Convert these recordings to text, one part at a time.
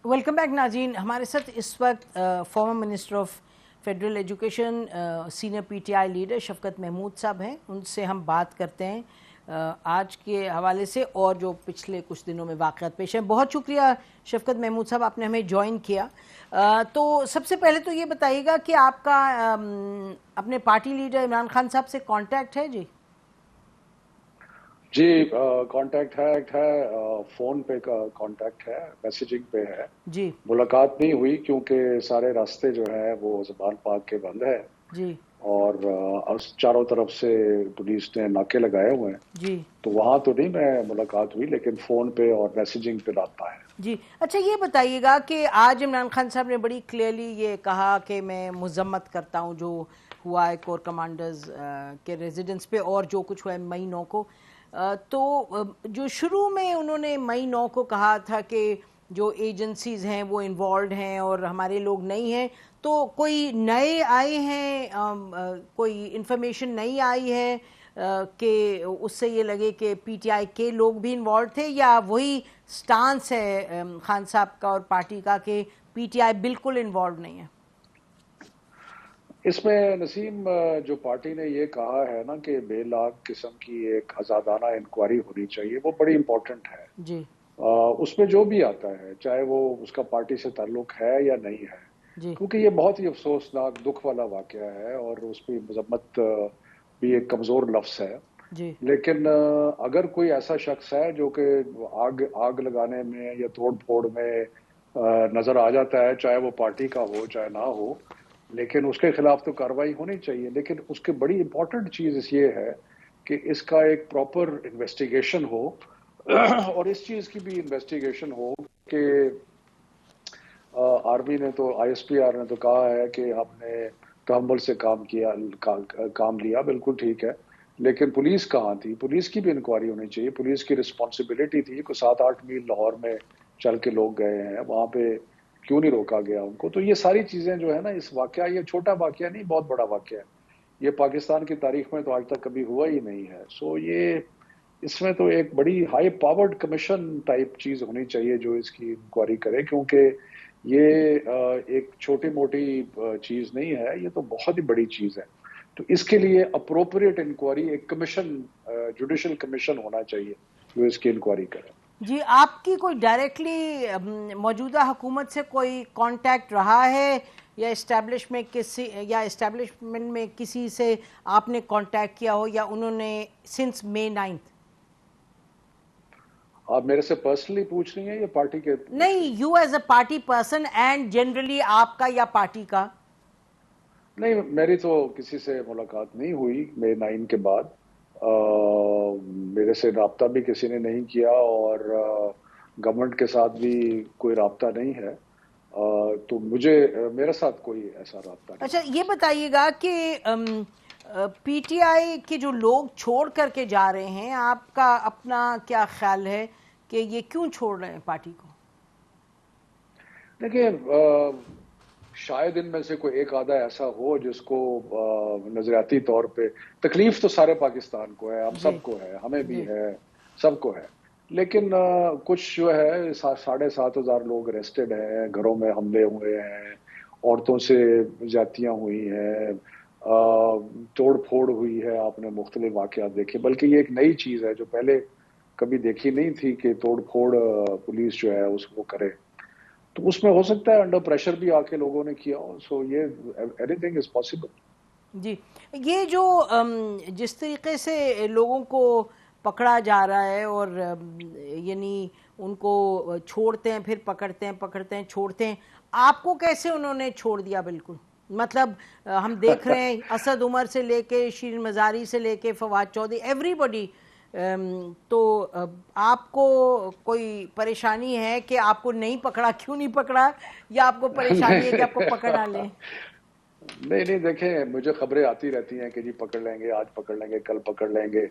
Welcome back ناظرین. ہمارے ساتھ اس وقت farmer minister of federal education senior P T I leader شفقت محمود صاحب ہیں. ان سے ہم بات کرتے ہیں آج کے حوالے سے اور جو پچھلے کچھ دنوں میں واقعات پیش ہیں. بہت شکریہ شفقت محمود صاحب, آپ نے ہمیں جوائن کیا. تو سب سے پہلے تو یہ بتائیے گا کہ آپ کا اپنے پارٹی لیڈر عمران خان صاحب سے کانٹیکٹ ہے؟ جی کانٹیکٹ ہے, فون پہ کا کانٹیکٹ ہے, میسیجنگ پہ ہے. جی ملاقات نہیں ہوئی کیونکہ سارے راستے جو ہے وہ زبان پاک کے بند ہے جی اور چاروں طرف سے پولیس نے ناکے لگائے ہوئے ہیں. جی تو وہاں تو نہیں میں ملاقات ہوئی, لیکن فون پہ اور میسیجنگ پہ رابطہ ہے. جی. اچھا یہ بتائیے گا کہ آج عمران خان صاحب نے بڑی کلیئرلی یہ کہا کہ میں مذمت کرتا ہوں جو ہوا ہے کور کمانڈرز کے ریزیڈنس پہ اور جو کچھ ہوا ہے مئی 9 کو. تو جو شروع میں انہوں نے مئی 9 کو کہا تھا کہ جو ایجنسیز ہیں وہ انوالوڈ ہیں اور ہمارے لوگ نہیں ہیں, تو کوئی نئے آئے ہیں, کوئی انفارمیشن نئی آئی ہے کہ اس سے یہ لگے کہ پی ٹی آئی کے لوگ بھی انوالوڈ تھے, یا وہی سٹانس ہے خان صاحب کا اور پارٹی کا کہ پی ٹی آئی بالکل انوالوڈ نہیں ہے؟ اس میں نسیم جو پارٹی نے یہ کہا ہے نا کہ بے لاگ قسم کی ایک آزادانہ انکوائری ہونی چاہیے, وہ بڑی امپورٹنٹ ہے. جی اس میں جو بھی آتا ہے چاہے وہ اس کا پارٹی سے تعلق ہے یا نہیں ہے, جی کیونکہ یہ بہت ہی افسوسناک دکھ والا واقعہ ہے اور اس پہ مذمت بھی ایک کمزور لفظ ہے. جی لیکن اگر کوئی ایسا شخص ہے جو کہ آگ لگانے میں یا توڑ پھوڑ میں نظر آ جاتا ہے, چاہے وہ پارٹی کا ہو چاہے نہ ہو, لیکن اس کے خلاف تو کارروائی ہونی چاہیے. لیکن اس کی بڑی امپورٹنٹ چیز یہ ہے کہ اس کا ایک پراپر انویسٹیگیشن ہو, اور اس چیز کی بھی انویسٹیگیشن ہو کہ آرمی نے تو آئی ایس پی آر نے تو کہا ہے کہ ہم نے تحمل سے کام لیا, بالکل ٹھیک ہے, لیکن پولیس کہاں تھی؟ پولیس کی بھی انکوائری ہونی چاہیے. پولیس کی رسپانسبلٹی تھی کہ 7-8 میل لاہور میں چل کے لوگ گئے ہیں, وہاں پہ کیوں نہیں روکا گیا ان کو؟ تو یہ ساری چیزیں جو ہے نا, اس واقعہ, یہ چھوٹا واقعہ نہیں, بہت بڑا واقعہ ہے. یہ پاکستان کی تاریخ میں تو آج تک کبھی ہوا ہی نہیں ہے. سو یہ اس میں تو ایک بڑی ہائی پاورڈ کمیشن ٹائپ چیز ہونی چاہیے جو اس کی انکوائری کرے, کیونکہ یہ ایک چھوٹی موٹی چیز نہیں ہے, یہ تو بہت ہی بڑی چیز ہے. تو اس کے لیے اپروپریٹ انکوائری ایک کمیشن, جوڈیشل کمیشن ہونا چاہیے جو اس کی انکوائری کرے. جی. آپ کی کوئی ڈائریکٹلی موجودہ حکومت سے کوئی کانٹیکٹ رہا ہے, یا اسٹیبلشمنٹ میں کسی سے آپ نے کانٹیکٹ کیا ہو, یا انہوں نے سنس مئی 9؟ آپ میرے سے پرسنلی پوچھ رہی ہیں یا پارٹی کے؟ نہیں, you as a party person and generally آپ کا یا پارٹی کا. نہیں, میری تو کسی سے ملاقات نہیں ہوئی مئی 9 کے بعد. میرے سے رابطہ بھی کسی نے نہیں کیا اور گورنمنٹ کے ساتھ بھی کوئی رابطہ نہیں ہے, تو میرے ساتھ کوئی ایسا رابطہ نہیں. اچھا یہ بتائیے گا کہ پی ٹی آئی کے جو لوگ چھوڑ کر کے جا رہے ہیں, آپ کا اپنا کیا خیال ہے کہ یہ کیوں چھوڑ رہے ہیں پارٹی کو؟ دیکھیں, شاید ان میں سے کوئی ایک آدھا ایسا ہو جس کو نظریاتی طور پہ تکلیف تو سارے پاکستان کو ہے, ہم سب کو ہے, ہمیں بھی ہے, سب کو ہے. لیکن کچھ جو ہے 7,500 لوگ اریسٹڈ ہیں, گھروں میں حملے ہوئے ہیں, عورتوں سے زیادتیاں ہوئی ہیں, توڑ پھوڑ ہوئی ہے, آپ نے مختلف واقعات دیکھے. بلکہ یہ ایک نئی چیز ہے جو پہلے کبھی دیکھی نہیں تھی کہ توڑ پھوڑ پولیس جو ہے اس کو کرے. تو اس میں ہو سکتا ہے انڈر پریشر بھی آ کے لوگوں نے کیا ہو. سو یہ ایوری تھنگ از پاسبل. جی. یہ جو جس طریقے سے لوگوں کو پکڑا جا رہا ہے اور یعنی ان کو چھوڑتے ہیں پھر پکڑتے ہیں چھوڑتے ہیں, آپ کو کیسے انہوں نے چھوڑ دیا بالکل؟ مطلب ہم دیکھ رہے ہیں اسد عمر سے لے کے شیرین مزاری سے لے کے فواد چودھری, ایوری بڈی. تو آپ کو کوئی پریشانی ہے کہ آپ کو نہیں پکڑا, کیوں نہیں پکڑا, یا آپ کو پریشانی ہے کہ آپ کو پکڑ نہ لیں؟ نہیں, دیکھیں مجھے خبریں آتی رہتی ہیں کہ جی پکڑ لیں گے, آج پکڑ لیں گے, کل پکڑ لیں گے.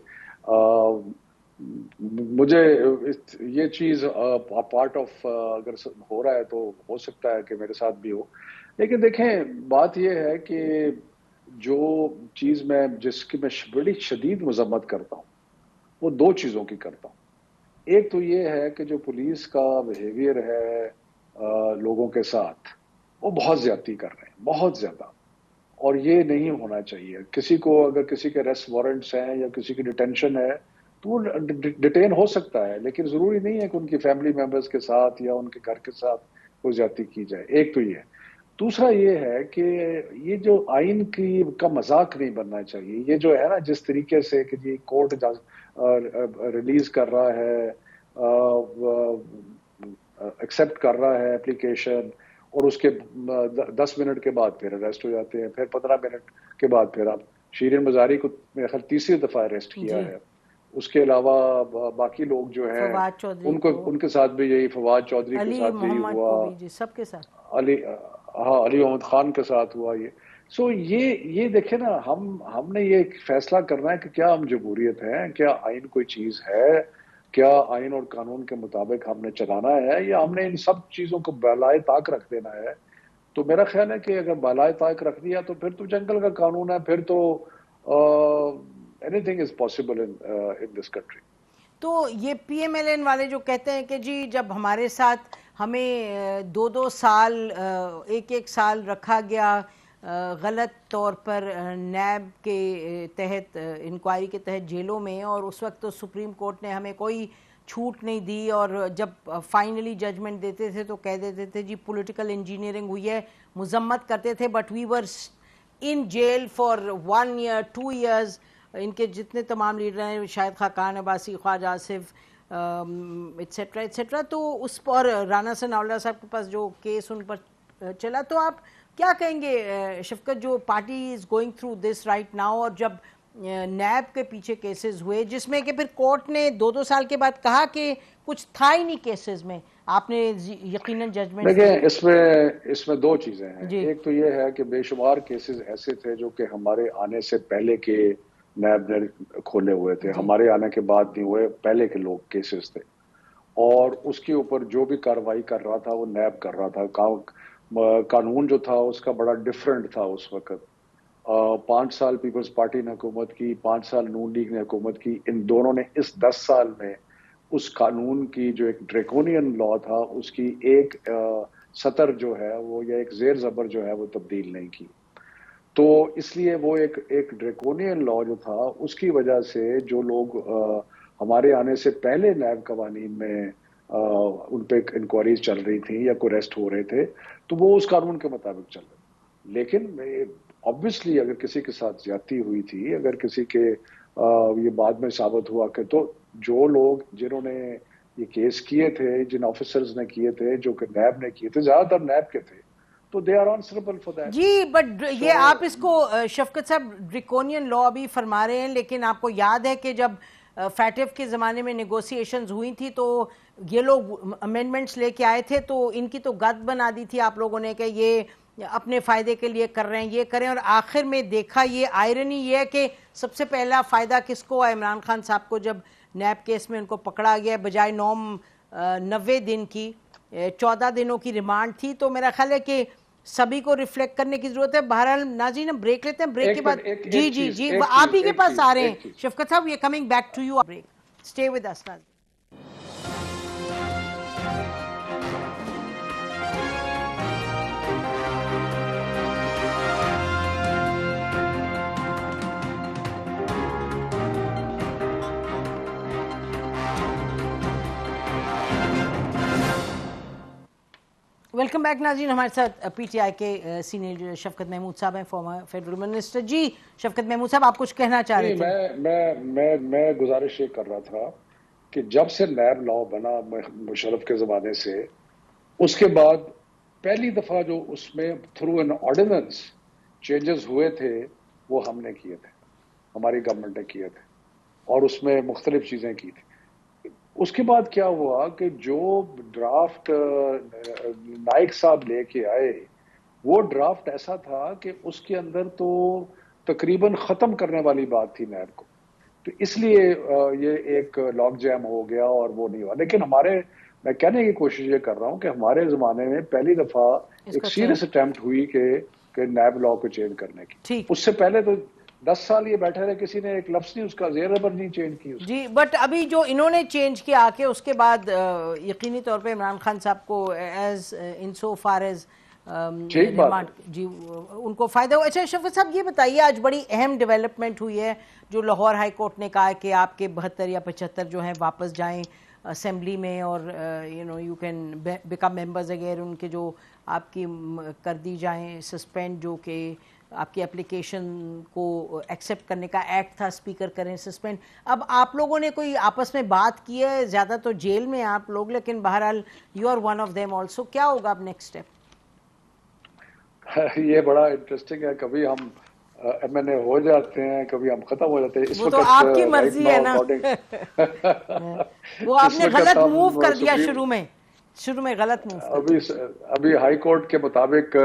مجھے یہ چیز پارٹ آف اگر ہو رہا ہے تو ہو سکتا ہے کہ میرے ساتھ بھی ہو. لیکن دیکھیں بات یہ ہے کہ جو چیز جس کی میں بڑی شدید مذمت کرتا ہوں وہ دو چیزوں کی کرتا ہوں. ایک تو یہ ہے کہ جو پولیس کا بیہیویئر ہے لوگوں کے ساتھ وہ بہت زیادتی کر رہے ہیں، بہت زیادہ. اور یہ نہیں ہونا چاہیے. کسی کو اگر کسی کے ریسٹ وارنٹس ہیں یا کسی کی ڈیٹینشن ہے تو وہ ڈیٹین ہو سکتا ہے، لیکن ضروری نہیں ہے کہ ان کی فیملی ممبرس کے ساتھ یا ان کے گھر کے ساتھ کوئی زیادتی کی جائے. ایک تو یہ ہے. دوسرا یہ ہے کہ یہ جو آئین کا مذاق نہیں بننا چاہیے. یہ جو ہے نا جس طریقے سے کہ جی کورٹ ریلیز کر رہا ہے، ایکسیپٹ کر رہا ہے اپلیکیشن، اور اس کے 10 منٹ کے بعد پھر اریسٹ ہو جاتے ہیں، پھر 15 منٹ کے بعد پھر آپ شیرین مزاری کو میرے خیال تیسری دفعہ اریسٹ کیا ہے. اس کے علاوہ باقی لوگ جو ہیں ان کے ساتھ بھی یہی، فواد چودھری کے ساتھ یہی ہوا، سب کے ساتھ علی محمد خان کے ساتھ ہوا یہ. سو یہ دیکھیں نا، ہم نے یہ فیصلہ کرنا ہے کہ کیا ہم جمہوریت ہیں، کیا آئین کوئی چیز ہے، کیا آئین اور قانون کے مطابق ہم نے چلانا ہے، یا ہم نے ان سب چیزوں کو بالائے طاق رکھ دینا ہے. تو میرا خیال ہے کہ اگر بالائے طاق رکھ دیا تو پھر تو جنگل کا قانون ہے، پھر تو any thing is possible in this country. تو یہ پی ایم ایل این والے جو کہتے ہیں کہ جی جب ہمارے ساتھ ہمیں 2 سال 1 سال رکھا گیا غلط طور پر نیب کے تحت، انکوائری کے تحت جیلوں میں، اور اس وقت تو سپریم کورٹ نے ہمیں کوئی چھوٹ نہیں دی، اور جب فائنلی ججمنٹ دیتے تھے تو کہہ دیتے تھے جی پولیٹیکل انجینئرنگ ہوئی ہے، مذمت کرتے تھے، but we were in jail for 1 year 2 years. ان کے جتنے تمام لیڈر ہیں، شاہد خاقان عباسی، خواجہ آصف ایٹسیٹرا ایٹسیٹرا، تو اس پر رانا ثناءاللہ صاحب کے پاس جو کیس ان پر چلا. تو آپ کیا کہیں گے شفقت، جو party is going through this right now, اور جب نیب کے پیچھے کیسز ہوئے جس میں کہ پھر کورٹ نے 2 سال کے بعد کہا کہ کچھ تھا ہی نہیں کیسز میں، آپ نے یقیناً ججمنٹ دیکھیں اس میں 2 چیزیں ہیں. ایک تو یہ ہے کہ بے شمار کیسز ایسے تھے جو کہ ہمارے آنے سے پہلے کے نیب نے کھولے ہوئے تھے، ہمارے آنے کے بعد نہیں ہوئے، پہلے کے لوگ کیسز تھے، اور اس کے اوپر جو بھی کارروائی کر رہا تھا وہ نیب کر رہا تھا. قانون جو تھا اس کا بڑا ڈفرینٹ تھا اس وقت. 5 سال پیپلز پارٹی نے حکومت کی، 5 سال نون لیگ نے حکومت کی. ان دونوں نے اس 10 سال میں اس قانون کی جو ایک ڈریکونین لا تھا اس کی ایک سطر جو ہے وہ، یا ایک زیر زبر جو ہے وہ تبدیل نہیں کی. تو اس لیے وہ ایک ڈریکونین لا جو تھا اس کی وجہ سے جو لوگ ہمارے آنے سے پہلے نیب قوانین میں ان پہ انکوائریز چل رہی تھیں یا کوئی ریسٹ ہو رہے تھے تو وہ اس قانون کے مطابق چل رہے. لیکن obviously اگر کسی کے ساتھ زیادتی ہوئی تھی، اگر کسی کے یہ بعد میں ثابت ہوا کہ، تو جو لوگ جنہوں نے یہ کیس کیے تھے، جن آفیسرز نے کیے تھے، جو کہ نیب نے کیے تھے، زیادہ تر نیب کے تھے، تو they are answerable for that. جی بٹ یہ آپ اس کو شفقت صاحب ڈریکونین لا بھی فرما رہے ہیں، لیکن آپ کو یاد ہے کہ جب فیٹف کے زمانے میں نیگوسیشنز ہوئی تھی تو یہ لوگ امینڈمنٹس لے کے آئے تھے، تو ان کی تو گد بنا دی تھی آپ لوگوں نے کہ یہ اپنے فائدے کے لیے کر رہے ہیں، یہ کریں، اور آخر میں دیکھا یہ آئرنی یہ ہے کہ سب سے پہلا فائدہ کس کو ہے؟ عمران خان صاحب کو. جب نیب کیس میں ان کو پکڑا گیا، بجائے 90 دن کی 14 دنوں کی ریمانڈ تھی. تو میرا خیال ہے کہ سبھی کو ریفلیکٹ کرنے کی ضرورت ہے. بہرحال ناظرین ہم بریک لیتے ہیں، بریک کے بعد جی آپ ہی کے پاس آ رہے ہیں شفقت صاحب، we are coming back to you. Break, stay with us. Welcome back ناظرین. ہمارے ساتھ پی ٹی آئی کے سینئر لیڈر شفقت محمود صاحب ہیں، فارمر فیڈرل منسٹر. جی شفقت محمود صاحب، آپ کچھ کہنا چاہ رہے تھے؟ میں گزارش یہ کر رہا تھا کہ جب سے نیب لا بنا مشرف کے زمانے سے، اس کے بعد پہلی دفعہ جو اس میں تھرو این آرڈیننس چینجز ہوئے تھے وہ ہم نے کیے تھے، ہماری گورنمنٹ نے کیے تھے، اور اس میں مختلف چیزیں کی تھی. اس کے بعد کیا ہوا کہ جو ڈرافٹ نائک صاحب لے کے آئے وہ ڈرافٹ ایسا تھا کہ اس کے اندر تو تقریباً ختم کرنے والی بات تھی نیب کو. تو اس لیے یہ ایک لاک جیم ہو گیا اور وہ نہیں ہوا. لیکن میں کہنے کی کوشش یہ کر رہا ہوں کہ ہمارے زمانے میں پہلی دفعہ ایک سیریس اٹیمپٹ ہوئی کہ نیب لا کو چینج کرنے کی. اس سے پہلے تو 10 سال یہ بیٹھے رہے, کسی نے ایک لفظ نہیں اس کا زیر زبر نہیں چینج کی. جی بٹ ابھی جو انہوں نے چینج کیا آ کے اس کے بعد یقینی طور پہ عمران خان صاحب کو ایز ان سو فار ایز ریمانڈ جی ان کو فائدہ ہوا. اچھا شفیق صاحب یہ بتائیے, آج بڑی اہم ڈیولپمنٹ ہوئی ہے جو لاہور ہائی کورٹ نے کہا ہے کہ آپ کے 72 یا 75 جو ہیں واپس جائیں اسمبلی میں, اور یو کین بیکم ممبرز اگر ان کے جو آپ کی کر دی جائیں سسپینڈ, جو کہ آپ کی اپلیکیشن کو ایکسیپٹ کرنے کا ایکٹ تھا, اسپیکر کریں سسپینڈ. اب آپ لوگوں نے کوئی آپس میں بات کی ہے؟ زیادہ تو جیل میں آپ لوگ, لیکن بہرحال you are one of them also. کیا ہوگا اب نیکسٹ اسٹیپ؟ یہ بڑا انٹرسٹنگ ہے, کبھی ہم ایم این اے ہو جاتے ہیں, کبھی ہم ختم ہو جاتے ہیں. اس وہ تو آپ کی مرضی ہے نا, وہ آپ نے غلط موو کر دیا شروع میں غلط موو. ابھی ہائی کورٹ کے مطابق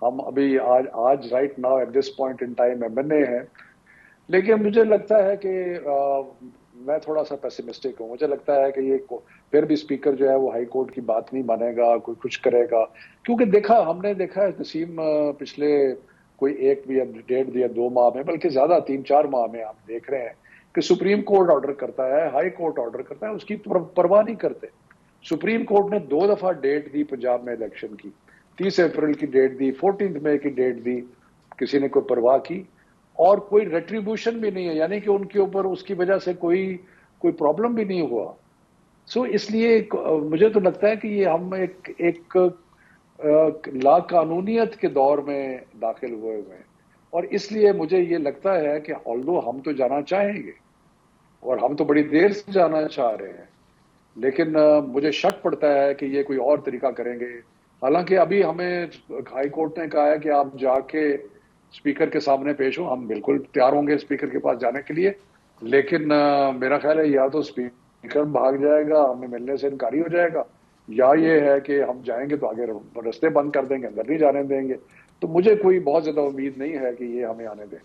ہم ابھی آج right now at this point in time M N A ہیں, لیکن مجھے لگتا ہے کہ میں تھوڑا سا پیسیمسٹک ہوں. مجھے لگتا ہے کہ یہ پھر بھی اسپیکر جو ہے وہ ہائی کورٹ کی بات نہیں مانے گا, کوئی کچھ کرے گا, کیونکہ ہم نے دیکھا ہے نسیم پچھلے کوئی 1 یا 1.5 یا 2 ماہ میں, بلکہ زیادہ 3-4 ماہ میں ہم دیکھ رہے ہیں کہ سپریم کورٹ آرڈر کرتا ہے, ہائی کورٹ آرڈر کرتا ہے, اس کی پرواہ نہیں کرتے. سپریم کورٹ نے 2 دفعہ ڈیٹ دی پنجاب میں الیکشن کی, 30 اپریل کی ڈیٹ دی, 14 مئی کی ڈیٹ دی, کسی نے کوئی پرواہ کی, اور کوئی ریٹریبیوشن بھی نہیں ہے, یعنی کہ ان کے اوپر اس کی وجہ سے کوئی پرابلم بھی نہیں ہوا. سو اس لیے مجھے تو لگتا ہے کہ یہ ہم ایک لا قانونیت کے دور میں داخل ہوئے ہیں, اور اس لیے مجھے یہ لگتا ہے کہ although ہم تو جانا چاہیں گے اور ہم تو بڑی دیر سے جانا چاہ رہے ہیں, لیکن مجھے شک پڑتا ہے کہ یہ کوئی اور طریقہ کریں گے. حالانکہ ابھی ہمیں ہائی کورٹ نے کہا ہے کہ آپ جا کے اسپیکر کے سامنے پیش ہو. ہم بالکل تیار ہوں گے اسپیکر کے پاس جانے کے لیے, لیکن میرا خیال ہے یا تو اسپیکر بھاگ جائے گا, ہمیں ملنے سے انکاری ہو جائے گا, یا یہ ہے کہ ہم جائیں گے تو آگے رستے بند کر دیں گے, اندر نہیں جانے دیں گے. تو مجھے کوئی بہت زیادہ امید نہیں ہے کہ یہ ہمیں آنے دیں.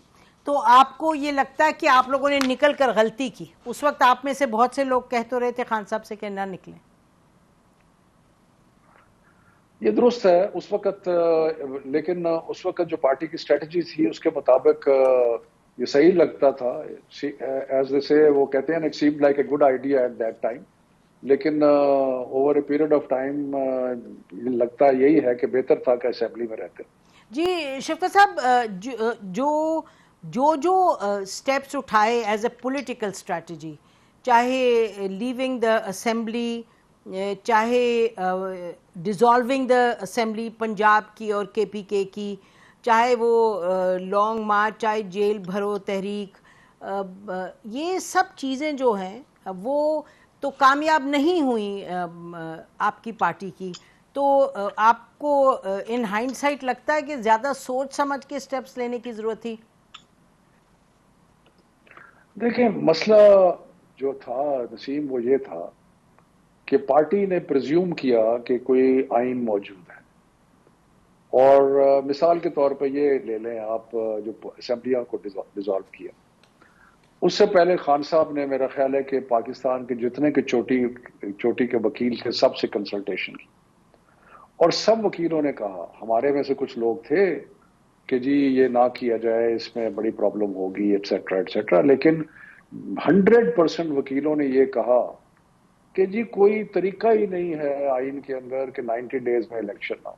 تو آپ کو یہ لگتا ہے کہ آپ لوگوں نے نکل کر غلطی کی؟ اس وقت آپ میں سے بہت سے لوگ کہہ تو رہے تھے خان صاحب سے کہ نہ نکلیں. یہ درست ہے اس وقت, لیکن اس وقت جو پارٹی کی اسٹریٹجی تھی اس کے مطابق یہ صحیح لگتا تھا. ایز دے سے وہ کہتے ہیں it seemed like a good idea at that time, لیکن over a period of time لگتا یہی ہے کہ بہتر تھا کہ اسمبلی میں رہتے. جی شفیق صاحب, جو اسٹیپس اٹھائے ایز اے پولیٹیکل اسٹریٹجی, چاہے لیونگ دا اسمبلی, چاہے ڈیزالونگ دا اسمبلی پنجاب کی اور کے پی کے کی, چاہے وہ لانگ مارچ, چاہے جیل بھرو تحریک, یہ سب چیزیں جو ہیں وہ تو کامیاب نہیں ہوئیں آپ کی پارٹی کی. تو آپ کو ان ہائنڈ سائٹ لگتا ہے کہ زیادہ سوچ سمجھ کے سٹیپس لینے کی ضرورت تھی؟ دیکھیں مسئلہ جو تھا نسیم وہ یہ تھا کہ پارٹی نے پرزیوم کیا کہ کوئی آئین موجود ہے, اور مثال کے طور پہ یہ لے لیں آپ جو اسمبلیوں کو ڈیزالو کیا, اس سے پہلے خان صاحب نے میرا خیال ہے کہ پاکستان کے جتنے کے چوٹی کے وکیل تھے سب سے کنسلٹیشن کی, اور سب وکیلوں نے کہا, ہمارے میں سے کچھ لوگ تھے کہ جی یہ نہ کیا جائے, اس میں بڑی پرابلم ہوگی ایٹسیٹرا ایٹسیٹرا, لیکن 100% وکیلوں نے یہ کہا کہ جی کوئی طریقہ ہی نہیں ہے آئین کے اندر کہ 90 ڈیز میں الیکشن نہ ہو.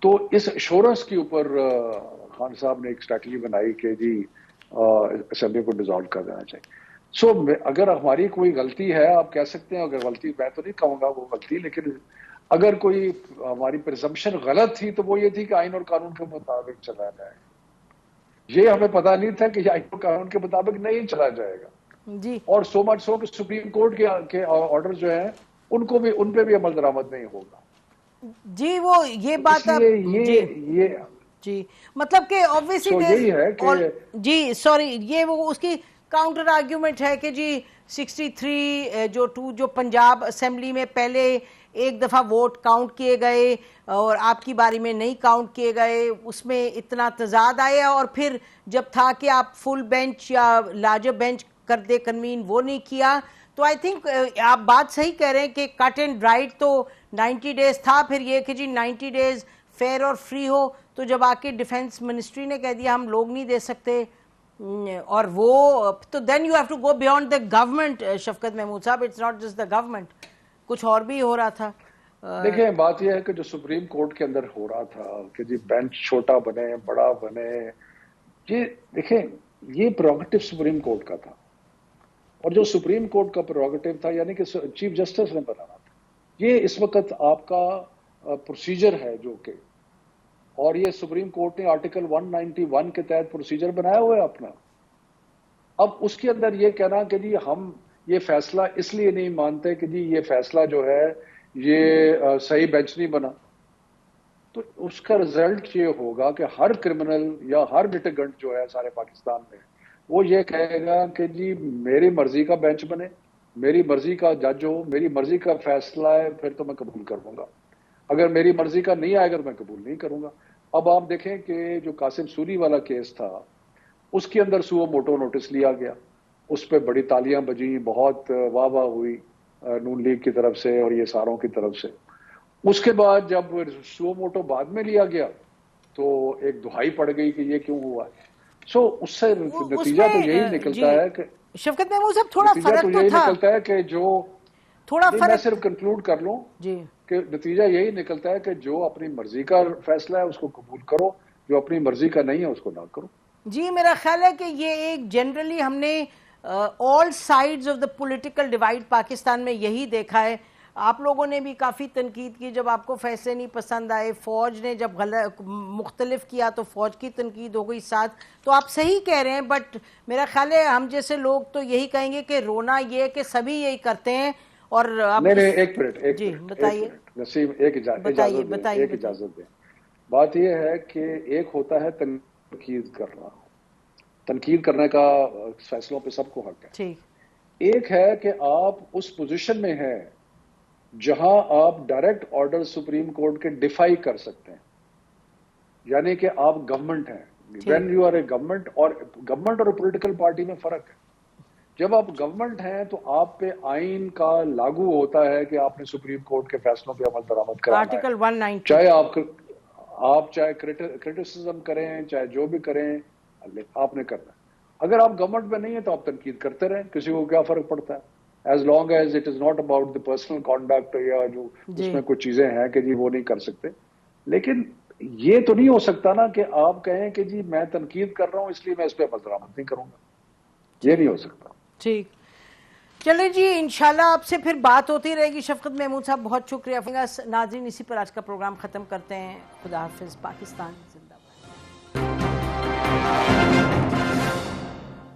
تو اس ایشورنس کے اوپر خان صاحب نے ایک اسٹریٹجی بنائی کہ جی اسمبلی کو ڈیزالو کر دینا چاہیے. سو اگر ہماری کوئی غلطی ہے, آپ کہہ سکتے ہیں, اگر غلطی, میں تو نہیں کہوں گا وہ غلطی, لیکن اگر کوئی ہماری پرزمپشن غلط تھی تو وہ یہ تھی کہ آئین اور قانون کے مطابق چلا جائے. یہ ہمیں پتا نہیں تھا کہ آئین اور قانون کے مطابق نہیں چلا جائے گا جی, اور سو مچ سو کہ سپریم کورٹ کے آرڈر جو ہیں ان پہ بھی عمل درآمد نہیں ہوگا. جی وہ یہ بات جی مطلب کہ obviously یہی ہے کہ جی سوری یہ وہ اس کی کاؤنٹر آرگیومنٹ ہے کہ جی 63 جو پنجاب اسمبلی میں پہلے ایک دفعہ ووٹ کاؤنٹ کیے گئے اور آپ کی باری میں نہیں کاؤنٹ کیے گئے, اس میں اتنا تضاد آیا, اور پھر جب تھا کہ آپ فل بینچ یا لارجر بینچ کر دے کنوین, وہ نہیں کیا. تو آئی تھنک آپ بات صحیح کہہ رہے ہیں کہ کٹ اینڈ رائٹ تو 90 ڈیز تھا, پھر یہ کہ جی 90 ڈیز فیئر اور فری ہو تو جب آ کے ڈیفینس منسٹری نے کہہ دیا ہم لوگ نہیں دے سکتے, اور وہ تو then you have to go beyond the government. Shafqat Mahmood صاحب, it's not just the government, کچھ اور بھی ہو رہا تھا. دیکھیں بات یہ ہے کہ جو سپریم کورٹ کے اندر ہو رہا تھا کہ جی بینچ چھوٹا بنے بڑا بنے, یہ دیکھیں یہ پروگیٹو سپریم کورٹ کا تھا, اور جو سپریم کورٹ کا پروگیٹو تھا یعنی کہ چیف جسٹس نے بنانا تھا. یہ اس وقت آپ کا پروسیجر ہے جو کہ, اور یہ سپریم کورٹ نے آرٹیکل 191 کے تحت پروسیجر بنایا ہوا ہے اپنا. اب اس کے اندر یہ کہنا کہ جی ہم یہ فیصلہ اس لیے نہیں مانتے کہ جی یہ فیصلہ جو ہے یہ صحیح بینچ نہیں بنا, تو اس کا رزلٹ یہ ہوگا کہ ہر کرمنل یا ہر لٹیگنٹ جو ہے سارے پاکستان میں وہ یہ کہے گا کہ جی میری مرضی کا بینچ بنے, میری مرضی کا جج ہو, میری مرضی کا فیصلہ ہے, پھر تو میں قبول کروں گا. اگر میری مرضی کا نہیں آئے گا تو میں قبول نہیں کروں گا. اب آپ دیکھیں کہ جو قاسم سوری والا کیس تھا اس کے اندر سو موٹو نوٹس لیا گیا, اس پہ بڑی تالیاں بجیں, بہت واہ واہ ہوئی نون لیگ کی طرف سے اور یہ ساروں کی طرف سے. اس کے بعد جب سو موٹو بعد میں لیا گیا تو ایک دہائی پڑ گئی کہ یہ کیوں ہوا ہے. سو اس سے نتیجہ تو یہی نکلتا ہے کہ شفقت محمود صاحب تھوڑا فرق تو یہی تھا, نکلتا ہے کہ جو تھوڑا میں فرق صرف کنکلوڈ کر لوں جی کہ نتیجہ یہی نکلتا ہے کہ جو اپنی مرضی کا فیصلہ ہے اس کو قبول کرو, جو اپنی مرضی کا نہیں ہے اس کو نہ کرو. جی میرا خیال ہے کہ یہ ایک جنرلی ہم نے all sides of the political divide Pakistan میں یہی دیکھا ہے. آپ لوگوں نے بھی کافی تنقید کی جب آپ کو فیصلے نہیں پسند آئے, فوج نے جب مختلف کیا تو فوج کی تنقید ہو گئی ساتھ. تو آپ صحیح کہہ رہے ہیں, بٹ میرا خیال ہے ہم جیسے لوگ تو یہیں کہیں گے کہ رونا یہ کہ سبھی یہی کرتے ہیں. اور نہیں ایک منٹ جی بتائیے نسیم, ایک اجازت دیں. بات یہ ہے کہ ایک ہوتا ہے تنقید کرنا, تنقید کرنے کا فیصلوں پہ سب کو حق ہے. ٹھیک. ایک ہے کہ آپ اس پوزیشن میں ہیں جہاں آپ ڈائریکٹ آرڈر سپریم کورٹ کے ڈیفائی کر سکتے ہیں, یعنی کہ آپ گورنمنٹ ہیں. When you are a government, اور گورنمنٹ اور پولیٹیکل پارٹی میں فرق ہے. جب آپ گورنمنٹ ہیں تو آپ پہ آئین کا لاگو ہوتا ہے کہ آپ نے سپریم کورٹ کے فیصلوں پہ عمل درآمد کرانا ہے, آرٹیکل 190, چاہے آپ چاہے کرٹیسزم کریں چاہے جو بھی کریں آپ نے کرنا ہے. اگر آپ گورنمنٹ میں نہیں ہیں تو آپ تنقید کرتے رہیں, کسی کو کیا فرق پڑتا ہے, as long as it is not about the personal conduct یا جو اس میں کچھ چیزیں ہیں کہ جی وہ نہیں کر سکتے. لیکن یہ تو نہیں ہو سکتا نا کہ آپ کہیں کہ جی میں تنقید کر رہا ہوں اس لیے میں اس پہ عمل درآمد نہیں کروں گا, یہ نہیں ہو سکتا. ٹھیک, چلیں جی انشاءاللہ آپ سے پھر بات ہوتی رہے گی. شفقت محمود صاحب بہت شکریہ. ناظرین اسی پر آج کا پروگرام ختم کرتے ہیں. خدا حافظ. پاکستان زندہ.